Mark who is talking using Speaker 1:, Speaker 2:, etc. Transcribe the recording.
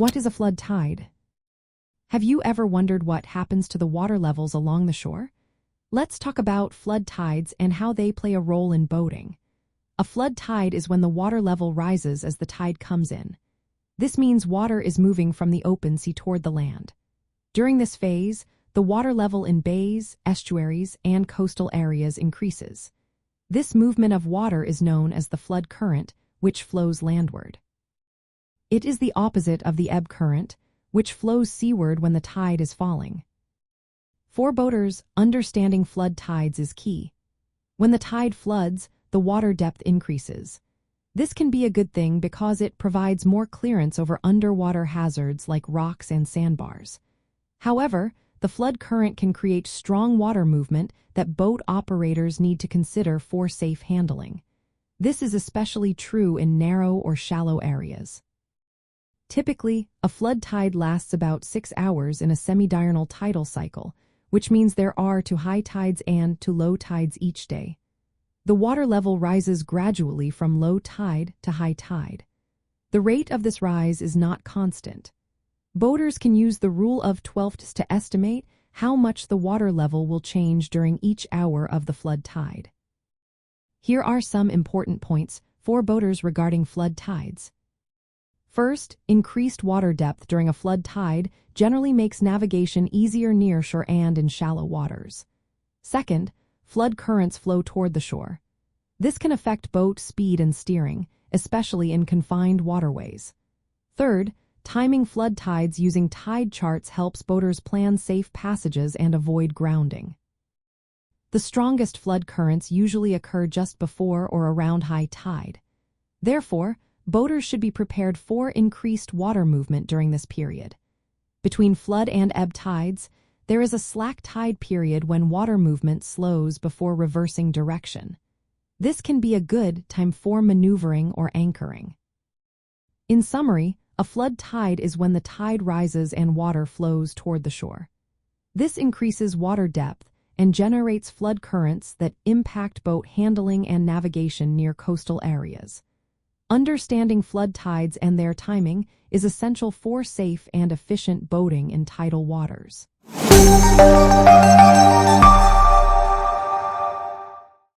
Speaker 1: What is a flood tide? Have you ever wondered what happens to the water levels along the shore? Let's talk about flood tides and how they play a role in boating. A flood tide is when the water level rises as the tide comes in. This means water is moving from the open sea toward the land. During this phase, the water level in bays, estuaries, and coastal areas increases. This movement of water is known as the flood current, which flows landward. It is the opposite of the ebb current, which flows seaward when the tide is falling. For boaters, understanding flood tides is key. When the tide floods, the water depth increases. This can be a good thing because it provides more clearance over underwater hazards like rocks and sandbars. However, the flood current can create strong water movement that boat operators need to consider for safe handling. This is especially true in narrow or shallow areas. Typically, a flood tide lasts about 6 hours in a semi-diurnal tidal cycle, which means there are 2 high tides and 2 low tides each day. The water level rises gradually from low tide to high tide. The rate of this rise is not constant. Boaters can use the Rule of Twelfths to estimate how much the water level will change during each hour of the flood tide. Here are some important points for boaters regarding flood tides. First, increased water depth during a flood tide generally makes navigation easier near shore and in shallow waters. Second, flood currents flow toward the shore. This can affect boat speed and steering, especially in confined waterways. Third, timing flood tides using tide charts helps boaters plan safe passages and avoid grounding. The strongest flood currents usually occur just before or around high tide. Therefore, boaters should be prepared for increased water movement during this period. Between flood and ebb tides, there is a slack tide period when water movement slows before reversing direction. This can be a good time for maneuvering or anchoring. In summary, a flood tide is when the tide rises and water flows toward the shore. This increases water depth and generates flood currents that impact boat handling and navigation near coastal areas. Understanding flood tides and their timing is essential for safe and efficient boating in tidal waters.